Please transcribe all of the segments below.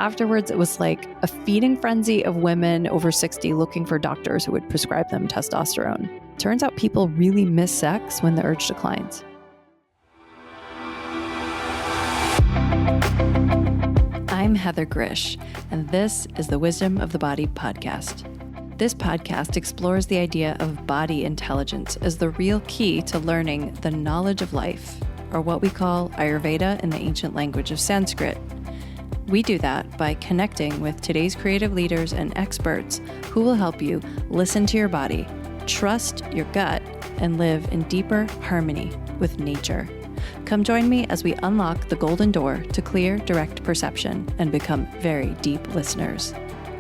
Afterwards, it was like a feeding frenzy of women over 60 looking for doctors who would prescribe them testosterone. Turns out people really miss sex when the urge declines. I'm Heather Grzych, and this is the Wisdom of the Body podcast. This podcast explores the idea of body intelligence as the real key to learning the knowledge of life, or what we call Ayurveda in the ancient language of Sanskrit. We do that by connecting with today's creative leaders and experts who will help you listen to your body, trust your gut, and live in deeper harmony with nature. Come join me as we unlock the golden door to clear, direct perception and become very deep listeners.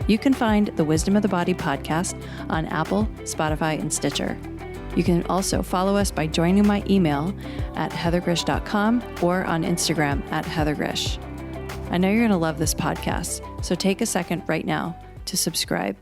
You can find the Wisdom of the Body podcast on Apple, Spotify, and Stitcher. You can also follow us by joining my email at heathergrzych.com or on Instagram at heathergrzych. I know you're going to love this podcast, so take a second right now to subscribe.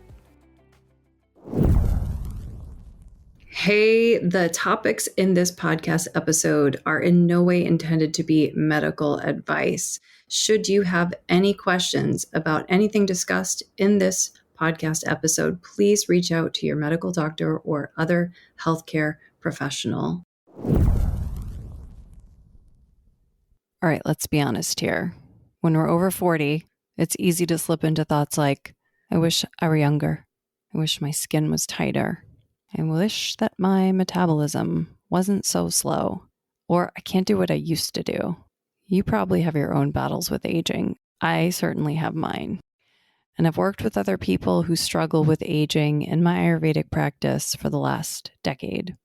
Hey, the topics in this podcast episode are in no way intended to be medical advice. Should you have any questions about anything discussed in this podcast episode, please reach out to your medical doctor or other healthcare professional. All right, let's be honest here. When we're over 40, it's easy to slip into thoughts like, I wish I were younger. I wish my skin was tighter. I wish that my metabolism wasn't so slow. Or I can't do what I used to do. You probably have your own battles with aging. I certainly have mine. And I've worked with other people who struggle with aging in my Ayurvedic practice for the last decade.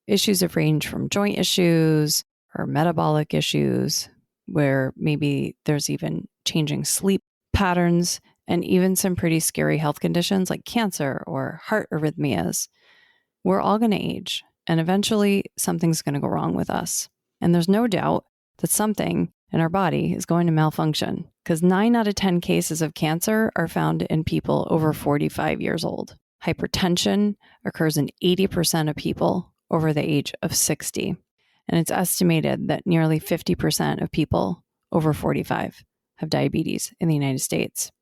Issues have ranged from joint issues or metabolic issues, where maybe there's even changing sleep patterns and even some pretty scary health conditions like cancer or heart arrhythmias. We're all going to age, and eventually something's going to go wrong with us. And there's no doubt that something in our body is going to malfunction, because 9 out of 10 cases of cancer are found in people over 45 years old. Hypertension occurs in 80% of people over the age of 60. And it's estimated that nearly 50% of people over 45 have diabetes in the United States.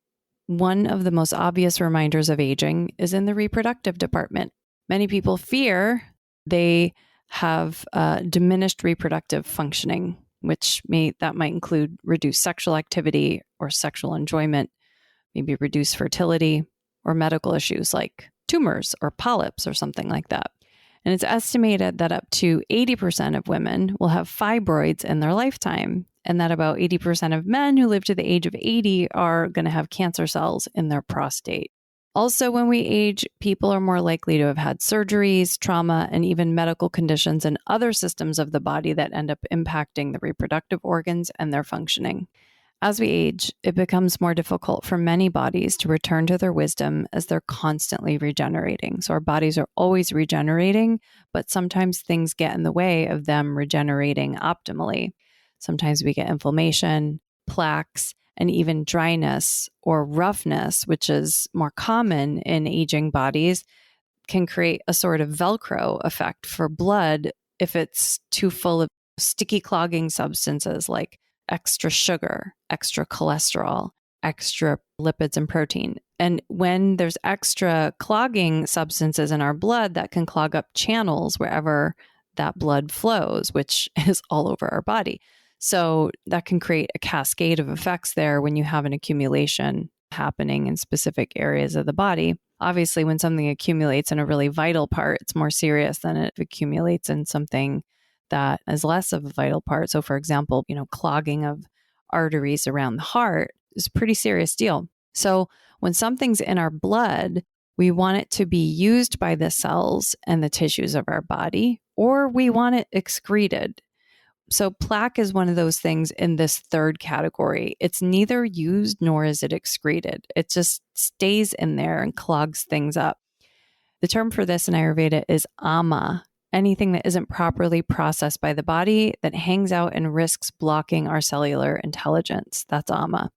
One of the most obvious reminders of aging is in the reproductive department. Many people fear they have diminished reproductive functioning, which might include reduced sexual activity or sexual enjoyment, maybe reduced fertility, or medical issues like tumors or polyps or something like that. And it's estimated that up to 80% of women will have fibroids in their lifetime, and that about 80% of men who live to the age of 80 are going to have cancer cells in their prostate. Also, when we age, people are more likely to have had surgeries, trauma, and even medical conditions in other systems of the body that end up impacting the reproductive organs and their functioning. As we age, it becomes more difficult for many bodies to return to their wisdom as they're constantly regenerating. So our bodies are always regenerating, but sometimes things get in the way of them regenerating optimally. Sometimes we get inflammation, plaques, and even dryness or roughness, which is more common in aging bodies, can create a sort of Velcro effect for blood if it's too full of sticky clogging substances like extra sugar, extra cholesterol, extra lipids and protein. And when there's extra clogging substances in our blood, that can clog up channels wherever that blood flows, which is all over our body. So that can create a cascade of effects there when you have an accumulation happening in specific areas of the body. Obviously, when something accumulates in a really vital part, it's more serious than it accumulates in something that is less of a vital part. So for example, clogging of arteries around the heart is a pretty serious deal. So when something's in our blood, we want it to be used by the cells and the tissues of our body, or we want it excreted. So plaque is one of those things in this third category. It's neither used nor is it excreted. It just stays in there and clogs things up. The term for this in Ayurveda is ama, anything that isn't properly processed by the body that hangs out and risks blocking our cellular intelligence. That's ama.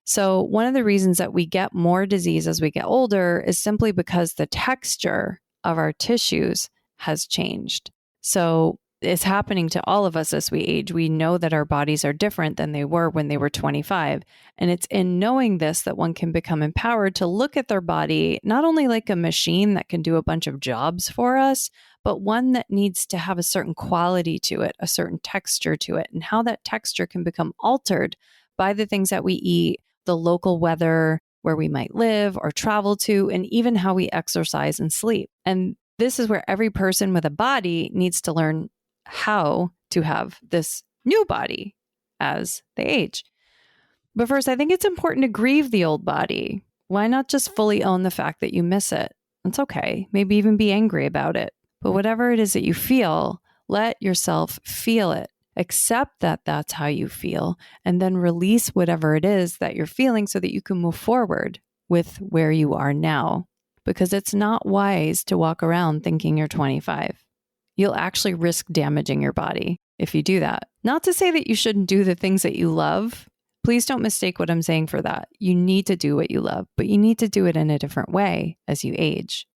So one of the reasons that we get more disease as we get older is simply because the texture of our tissues has changed. So is happening to all of us as we age. We know that our bodies are different than they were when they were 25. And it's in knowing this that one can become empowered to look at their body, not only like a machine that can do a bunch of jobs for us, but one that needs to have a certain quality to it, a certain texture to it, and how that texture can become altered by the things that we eat, the local weather, where we might live or travel to, and even how we exercise and sleep. And this is where every person with a body needs to learn how to have this new body as they age. But first, I think it's important to grieve the old body. Why not just fully own the fact that you miss it? It's okay. Maybe even be angry about it. But whatever it is that you feel, let yourself feel it. Accept that that's how you feel, and then release whatever it is that you're feeling so that you can move forward with where you are now. Because it's not wise to walk around thinking you're 25. You'll actually risk damaging your body if you do that. Not to say that you shouldn't do the things that you love. Please don't mistake what I'm saying for that. You need to do what you love, but you need to do it in a different way as you age.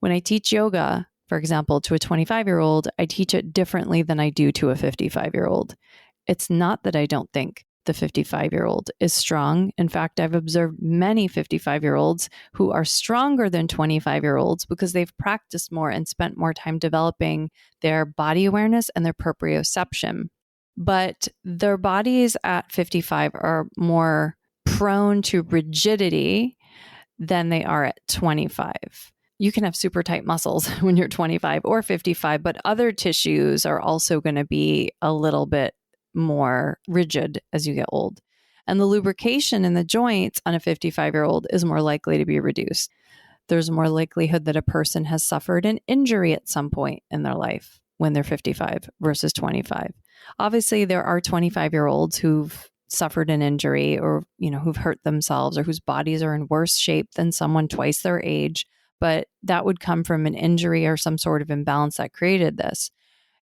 When I teach yoga, for example, to a 25-year-old, I teach it differently than I do to a 55-year-old. It's not that I don't think the 55-year-old is strong. In fact, I've observed many 55-year-olds who are stronger than 25-year-olds because they've practiced more and spent more time developing their body awareness and their proprioception. But their bodies at 55 are more prone to rigidity than they are at 25. You can have super tight muscles when you're 25 or 55, but other tissues are also going to be a little bit more rigid as you get old. And the lubrication in the joints on a 55-year-old is more likely to be reduced. There's more likelihood that a person has suffered an injury at some point in their life when they're 55 versus 25. Obviously, there are 25-year-olds who've suffered an injury or, who've hurt themselves or whose bodies are in worse shape than someone twice their age, but that would come from an injury or some sort of imbalance that created this.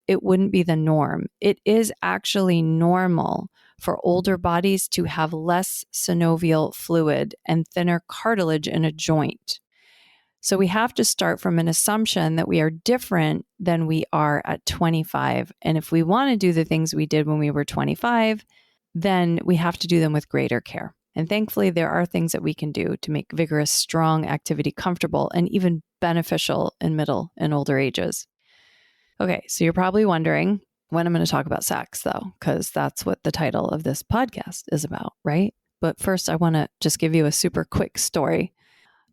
It wouldn't be the norm. It is actually normal for older bodies to have less synovial fluid and thinner cartilage in a joint. So we have to start from an assumption that we are different than we are at 25. And if we want to do the things we did when we were 25, then we have to do them with greater care. And thankfully, there are things that we can do to make vigorous, strong activity comfortable and even beneficial in middle and older ages. Okay, so you're probably wondering when I'm going to talk about sex, though, because that's what the title of this podcast is about, right? But first, I want to just give you a super quick story.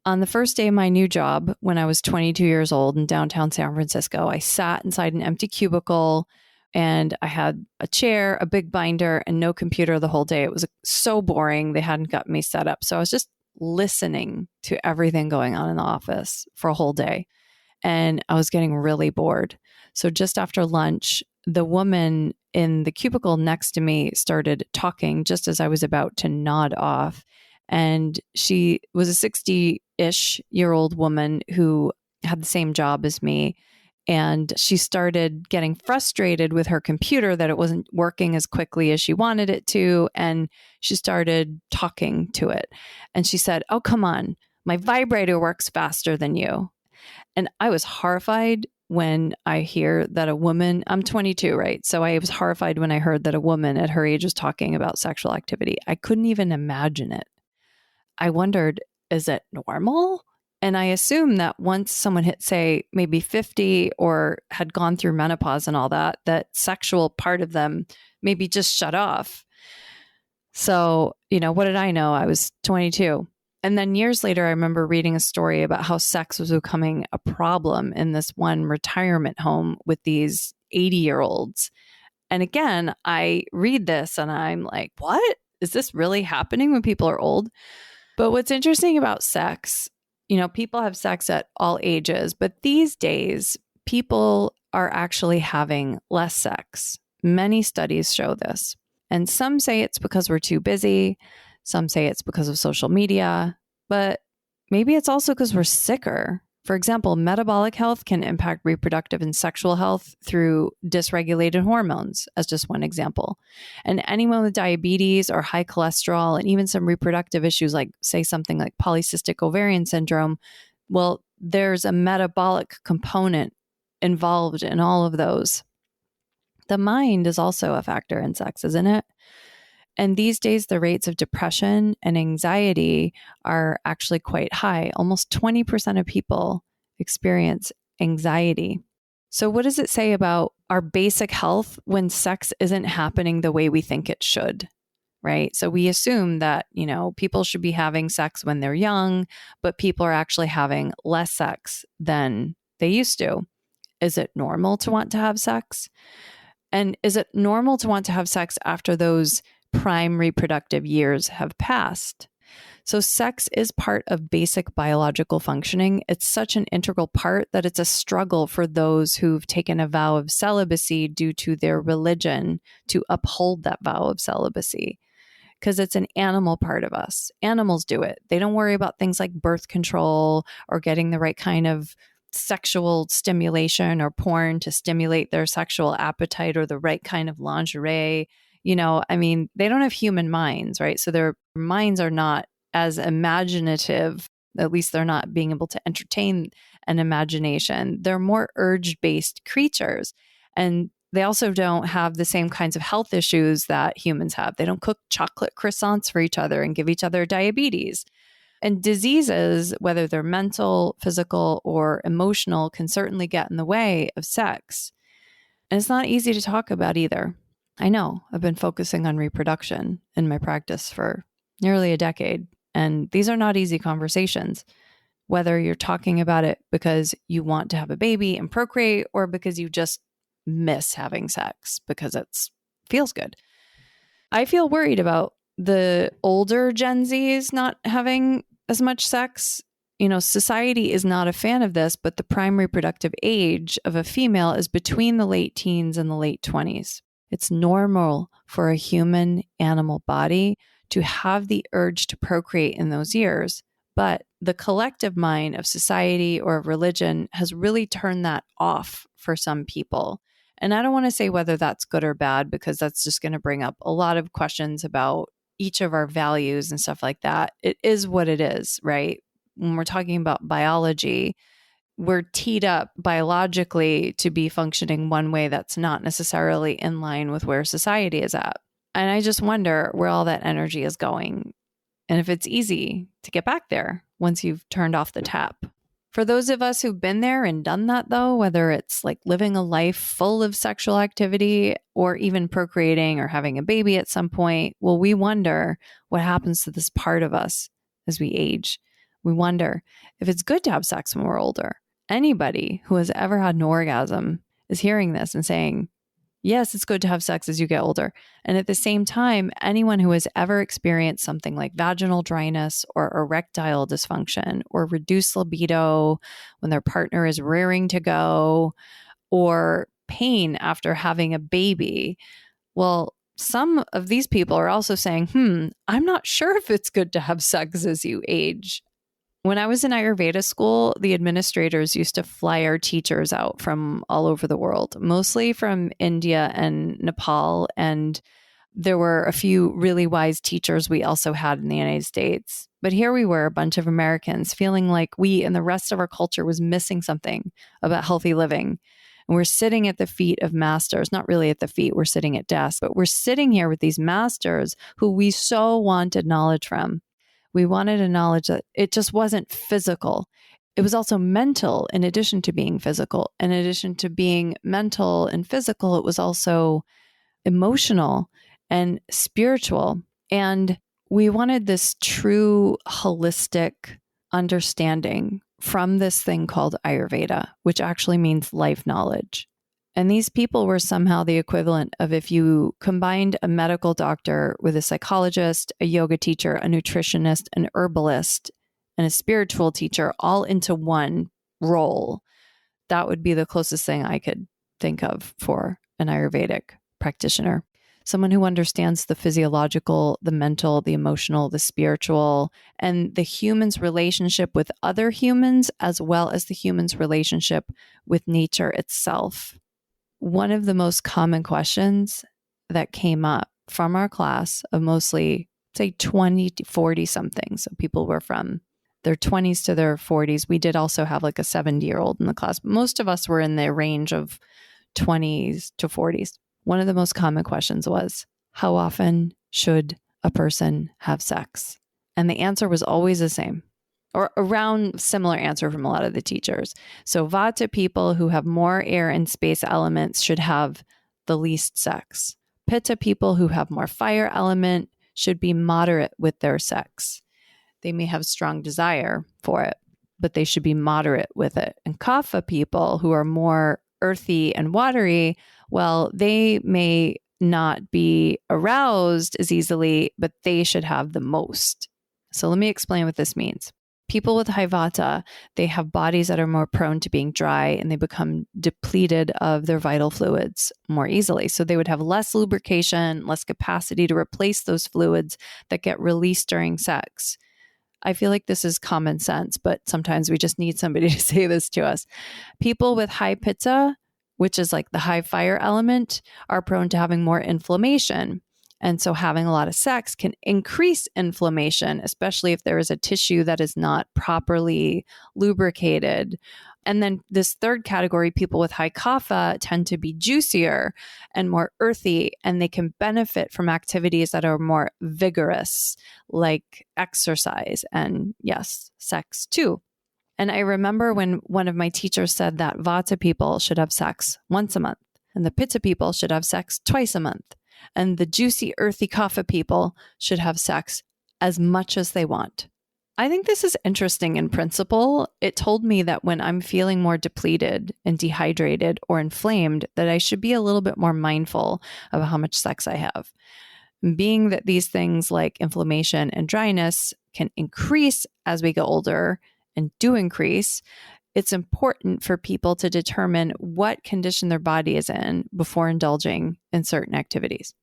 On the first day of my new job, when I was 22 years old in downtown San Francisco, I sat inside an empty cubicle and I had a chair, a big binder, and no computer the whole day. It was so boring. They hadn't got me set up. So I was just listening to everything going on in the office for a whole day. And I was getting really bored. So just after lunch, the woman in the cubicle next to me started talking just as I was about to nod off. And she was a 60-ish-year-old woman who had the same job as me. And she started getting frustrated with her computer that it wasn't working as quickly as she wanted it to. And she started talking to it. And she said, "Oh, come on, my vibrator works faster than you." And I was horrified when I hear that a woman, I'm 22, right? So I was horrified when I heard that a woman at her age was talking about sexual activity. I couldn't even imagine it. I wondered, is it normal? And I assumed that once someone hit, say, maybe 50 or had gone through menopause and all that, that sexual part of them maybe just shut off. So, what did I know? I was 22. And then years later, I remember reading a story about how sex was becoming a problem in this one retirement home with these 80-year-olds. And again, I read this and I'm like, what? Is this really happening when people are old? But what's interesting about sex, people have sex at all ages, but these days, people are actually having less sex. Many studies show this. And some say it's because we're too busy. Some say it's because of social media, but maybe it's also because we're sicker. For example, metabolic health can impact reproductive and sexual health through dysregulated hormones, as just one example. And anyone with diabetes or high cholesterol and even some reproductive issues like, say, something like polycystic ovarian syndrome, well, there's a metabolic component involved in all of those. The mind is also a factor in sex, isn't it? And these days, the rates of depression and anxiety are actually quite high. Almost 20% of people experience anxiety. So, what does it say about our basic health when sex isn't happening the way we think it should? Right. So we assume that, people should be having sex when they're young, but people are actually having less sex than they used to. Is it normal to want to have sex? And is it normal to want to have sex after those prime reproductive years have passed? So sex is part of basic biological functioning. It's such an integral part that it's a struggle for those who've taken a vow of celibacy due to their religion to uphold that vow of celibacy. Because it's an animal part of us. Animals do it. They don't worry about things like birth control or getting the right kind of sexual stimulation or porn to stimulate their sexual appetite or the right kind of lingerie. They don't have human minds, right? So their minds are not as imaginative. At least they're not being able to entertain an imagination. They're more urge-based creatures. And they also don't have the same kinds of health issues that humans have. They don't cook chocolate croissants for each other and give each other diabetes. And diseases, whether they're mental, physical, or emotional, can certainly get in the way of sex. And it's not easy to talk about either. I know I've been focusing on reproduction in my practice for nearly a decade, and these are not easy conversations. Whether you're talking about it because you want to have a baby and procreate, or because you just miss having sex because it feels good. I feel worried about the older Gen Zs not having as much sex. Society is not a fan of this, but the prime reproductive age of a female is between the late teens and the late 20s. It's normal for a human animal body to have the urge to procreate in those years. But the collective mind of society or of religion has really turned that off for some people. And I don't want to say whether that's good or bad, because that's just going to bring up a lot of questions about each of our values and stuff like that. It is what it is, right? When we're talking about biology, we're teed up biologically to be functioning one way that's not necessarily in line with where society is at. And I just wonder where all that energy is going, and if it's easy to get back there once you've turned off the tap. For those of us who've been there and done that, though, whether it's like living a life full of sexual activity or even procreating or having a baby at some point, well, we wonder what happens to this part of us as we age. We wonder if it's good to have sex when we're older. Anybody who has ever had an orgasm is hearing this and saying, yes, it's good to have sex as you get older. And at the same time, anyone who has ever experienced something like vaginal dryness or erectile dysfunction or reduced libido when their partner is rearing to go, or pain after having a baby, well, some of these people are also saying, I'm not sure if it's good to have sex as you age. When I was in Ayurveda school, the administrators used to fly our teachers out from all over the world, mostly from India and Nepal. And there were a few really wise teachers we also had in the United States. But here we were, a bunch of Americans, feeling like we and the rest of our culture was missing something about healthy living. And we're sitting at the feet of masters, not really at the feet, we're sitting at desks, but we're sitting here with these masters who we so wanted knowledge from. We wanted a knowledge that it just wasn't physical. It was also mental in addition to being physical. In addition to being mental and physical, it was also emotional and spiritual. And we wanted this true holistic understanding from this thing called Ayurveda, which actually means life knowledge. And these people were somehow the equivalent of if you combined a medical doctor with a psychologist, a yoga teacher, a nutritionist, an herbalist, and a spiritual teacher all into one role. That would be the closest thing I could think of for an Ayurvedic practitioner. Someone who understands the physiological, the mental, the emotional, the spiritual, and the human's relationship with other humans, as well as the human's relationship with nature itself. One of the most common questions that came up from our class of mostly, say, 20 to 40 something. So people were from their 20s to their 40s. We did also have like a 70-year-old in the class. Most of us were in the range of 20s to 40s. one of the most common questions was, how often should a person have sex? And the answer was always the same, or around similar answer from a lot of the teachers. So Vata people who have more air and space elements should have the least sex. Pitta people who have more fire element should be moderate with their sex. They may have strong desire for it, but they should be moderate with it. And Kapha people who are more earthy and watery, well, they may not be aroused as easily, but they should have the most. So let me explain what this means. People with high Vata, they have bodies that are more prone to being dry and they become depleted of their vital fluids more easily. So they would have less lubrication, less capacity to replace those fluids that get released during sex. I feel like this is common sense, but sometimes we just need somebody to say this to us. People with high Pitta, which is like the high fire element, are prone to having more inflammation. And so having a lot of sex can increase inflammation, especially if there is a tissue that is not properly lubricated. And then this third category, people with high kapha tend to be juicier and more earthy, and they can benefit from activities that are more vigorous, like exercise and, yes, sex too. And I remember when one of my teachers said that Vata people should have sex once a month, and the Pitta people should have sex twice a month, and the juicy, earthy kapha people should have sex as much as they want. I think this is interesting in principle. It told me that when I'm feeling more depleted and dehydrated or inflamed, that I should be a little bit more mindful of how much sex I have. Being that these things like inflammation and dryness can increase as we get older and do increase, it's important for people to determine what condition their body is in before indulging in certain activities.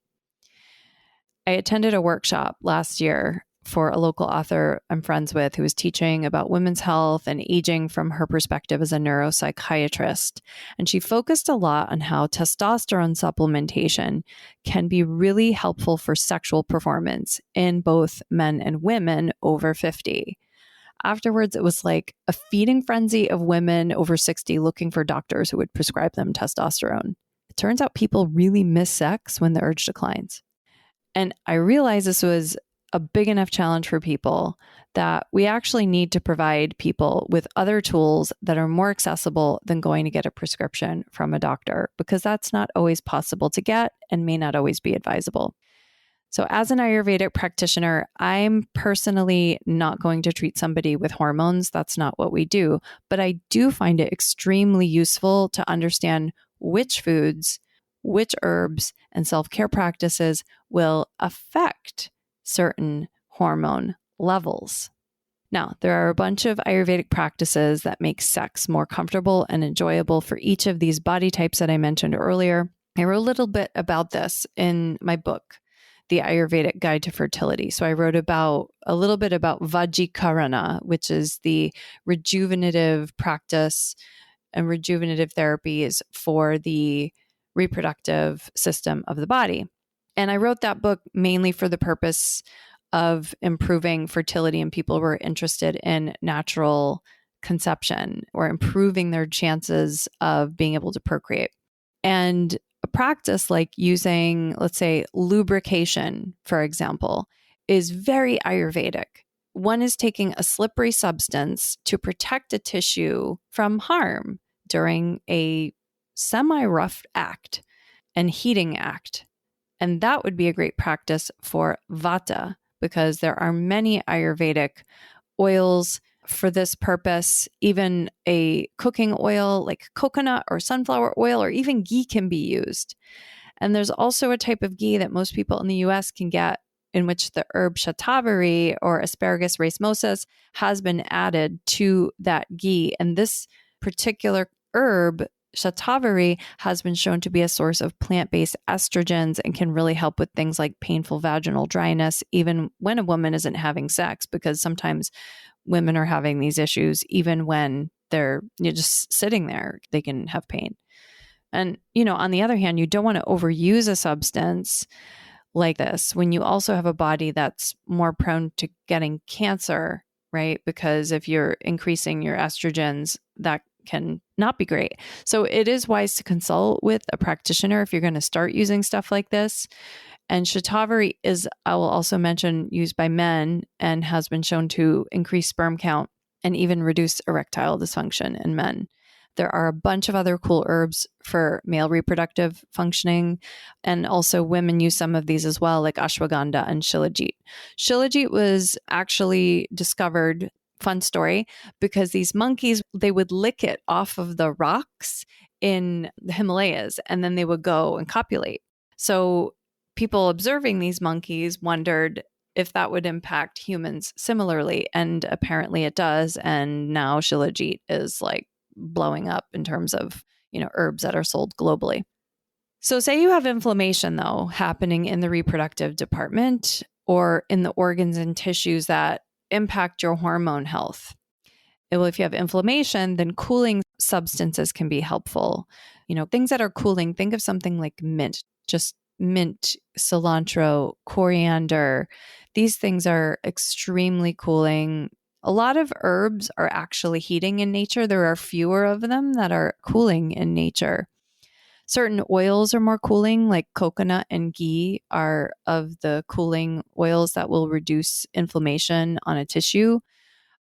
I attended a workshop last year for a local author I'm friends with who was teaching about women's health and aging from her perspective as a neuropsychiatrist. And she focused a lot on how testosterone supplementation can be really helpful for sexual performance in both men and women over 50. Afterwards, it was like a feeding frenzy of women over 60 looking for doctors who would prescribe them testosterone. It turns out people really miss sex when the urge declines. And I realized this was a big enough challenge for people that we actually need to provide people with other tools that are more accessible than going to get a prescription from a doctor, because that's not always possible to get and may not always be advisable. So as an Ayurvedic practitioner, I'm personally not going to treat somebody with hormones. That's not what we do. But I do find it extremely useful to understand which foods, which herbs, and self-care practices will affect certain hormone levels. Now, there are a bunch of Ayurvedic practices that make sex more comfortable and enjoyable for each of these body types that I mentioned earlier. I wrote a little bit about this in my book, The Ayurvedic Guide to Fertility. So I wrote a little bit about Vajikarana, which is the rejuvenative practice and rejuvenative therapies for the reproductive system of the body. And I wrote that book mainly for the purpose of improving fertility in people who are interested in natural conception or improving their chances of being able to procreate. And a practice like using, let's say, lubrication, for example, is very Ayurvedic. One is taking a slippery substance to protect a tissue from harm during a semi-rough act and heating act. And that would be a great practice for Vata, because there are many Ayurvedic oils for this purpose. Even a cooking oil like coconut or sunflower oil or even ghee can be used. And there's also a type of ghee that most people in the US can get, in which the herb shatavari or Asparagus racemosus has been added to that ghee. And this particular herb, shatavari, has been shown to be a source of plant-based estrogens and can really help with things like painful vaginal dryness, even when a woman isn't having sex, because sometimes women are having these issues even when they're just sitting there, they can have pain. And, on the other hand, you don't want to overuse a substance like this when you also have a body that's more prone to getting cancer, right? Because if you're increasing your estrogens, that can not be great. So it is wise to consult with a practitioner if you're going to start using stuff like this. And Shatavari is, I will also mention, used by men and has been shown to increase sperm count and even reduce erectile dysfunction in men. There are a bunch of other cool herbs for male reproductive functioning. And also women use some of these as well, like ashwagandha and shilajit. Shilajit was actually discovered, fun story, because these monkeys, they would lick it off of the rocks in the Himalayas, and then they would go and copulate. So people observing these monkeys wondered if that would impact humans similarly. And apparently it does. And now shilajit is like blowing up in terms of, herbs that are sold globally. So say you have inflammation though happening in the reproductive department or in the organs and tissues that impact your hormone health. Well, if you have inflammation, then cooling substances can be helpful. Things that are cooling, think of something like mint, just mint, cilantro, coriander. These things are extremely cooling. A lot of herbs are actually heating in nature. There are fewer of them that are cooling in nature. Certain oils are more cooling, like coconut and ghee are of the cooling oils that will reduce inflammation on a tissue.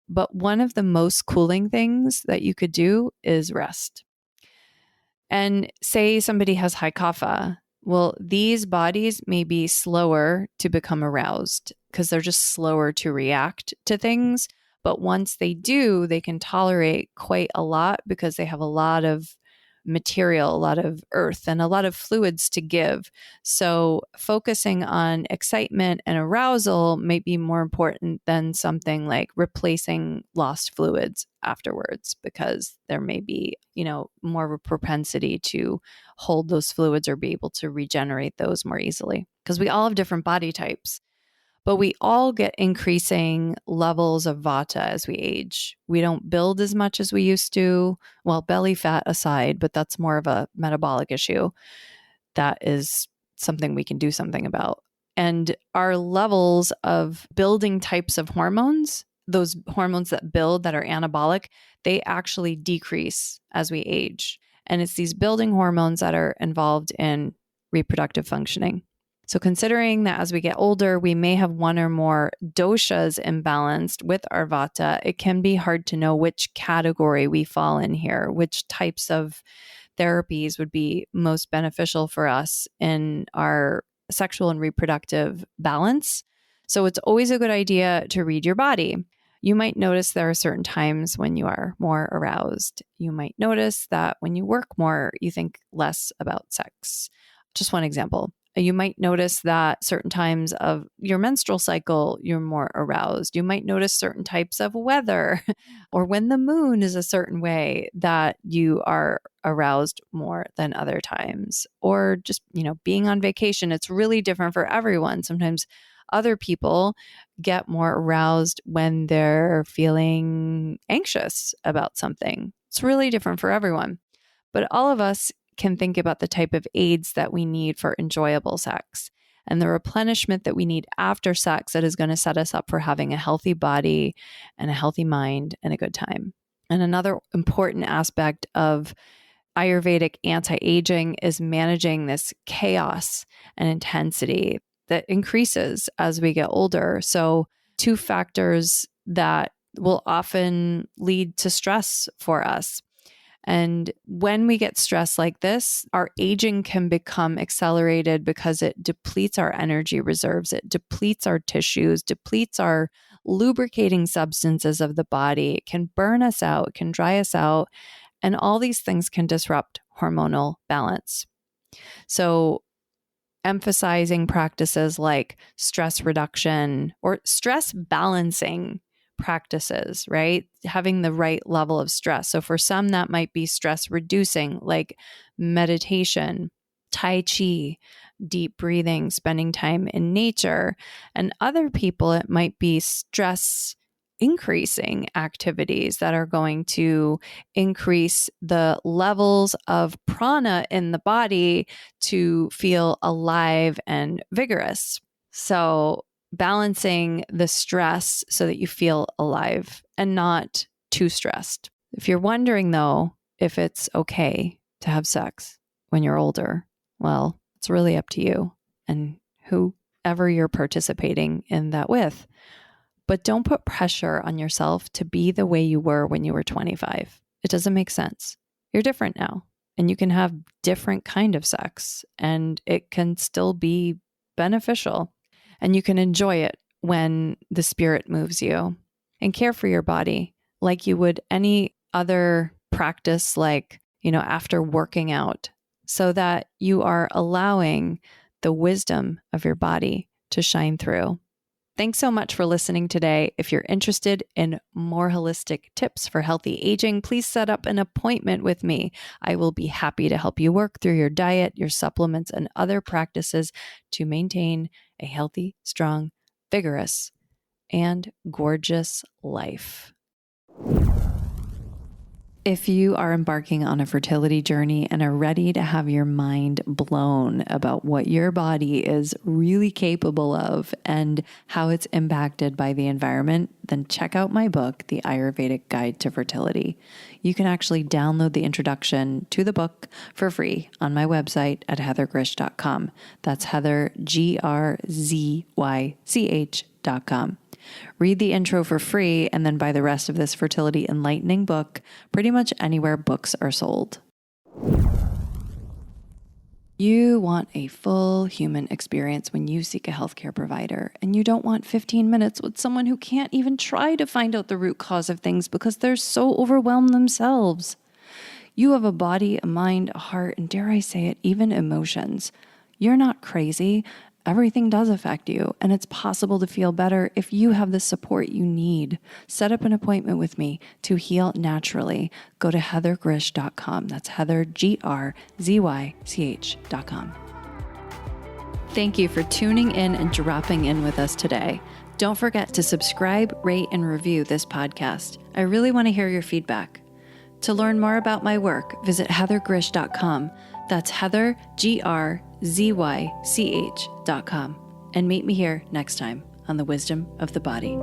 But one of the most cooling things that you could do is rest. And say somebody has high kapha. Well, these bodies may be slower to become aroused because they're just slower to react to things. But once they do, they can tolerate quite a lot because they have a lot of material, a lot of earth, and a lot of fluids to give. So focusing on excitement and arousal may be more important than something like replacing lost fluids afterwards, because there may be, more of a propensity to hold those fluids or be able to regenerate those more easily. Because we all have different body types. But we all get increasing levels of vata as we age. We don't build as much as we used to. Well, belly fat aside, but that's more of a metabolic issue. That is something we can do something about. And our levels of building types of hormones, those hormones that build that are anabolic, they actually decrease as we age. And it's these building hormones that are involved in reproductive functioning. So considering that as we get older, we may have one or more doshas imbalanced with our vata, it can be hard to know which category we fall in here, which types of therapies would be most beneficial for us in our sexual and reproductive balance. So it's always a good idea to read your body. You might notice there are certain times when you are more aroused. You might notice that when you work more, you think less about sex. Just one example. You might notice that certain times of your menstrual cycle, you're more aroused. You might notice certain types of weather or when the moon is a certain way that you are aroused more than other times. Or just, being on vacation, it's really different for everyone. Sometimes other people get more aroused when they're feeling anxious about something. It's really different for everyone. But all of us can think about the type of aids that we need for enjoyable sex and the replenishment that we need after sex that is going to set us up for having a healthy body and a healthy mind and a good time. And another important aspect of Ayurvedic anti-aging is managing this chaos and intensity that increases as we get older. So two factors that will often lead to stress for us. And when we get stressed like this, our aging can become accelerated because it depletes our energy reserves. It depletes our tissues, depletes our lubricating substances of the body. It can burn us out, it can dry us out. And all these things can disrupt hormonal balance. So emphasizing practices like stress reduction or stress balancing practices, right? Having the right level of stress. So for some, that might be stress reducing, like meditation, Tai Chi, deep breathing, spending time in nature. And other people, it might be stress increasing activities that are going to increase the levels of prana in the body to feel alive and vigorous. So balancing the stress so that you feel alive and not too stressed. If you're wondering though, if it's okay to have sex when you're older, well, it's really up to you and whoever you're participating in that with. But don't put pressure on yourself to be the way you were when you were 25. It doesn't make sense. You're different now, and you can have different kind of sex, and it can still be beneficial, and you can enjoy it when the spirit moves you. And care for your body like you would any other practice, like, after working out, so that you are allowing the wisdom of your body to shine through. Thanks so much for listening today. If you're interested in more holistic tips for healthy aging, please set up an appointment with me. I will be happy to help you work through your diet, your supplements, and other practices to maintain a healthy, strong, vigorous, and gorgeous life. If you are embarking on a fertility journey and are ready to have your mind blown about what your body is really capable of and how it's impacted by the environment, then check out my book, The Ayurvedic Guide to Fertility. You can actually download the introduction to the book for free on my website at heathergrzych.com. That's Heather, Grzych.com. Read the intro for free and then buy the rest of this fertility enlightening book pretty much anywhere books are sold. You want a full human experience when you seek a healthcare provider, and you don't want 15 minutes with someone who can't even try to find out the root cause of things because they're so overwhelmed themselves. You have a body, a mind, a heart, and dare I say it, even emotions. You're not crazy. Everything does affect you, and it's possible to feel better if you have the support you need. Set up an appointment with me to heal naturally. Go to heathergrzych.com. That's Heather, Grzych.com. Thank you for tuning in and dropping in with us today. Don't forget to subscribe, rate, and review this podcast. I really want to hear your feedback. To learn more about my work, visit heathergrzych.com. That's Heather, Grzych.com. And meet me here next time on The Wisdom of the Body.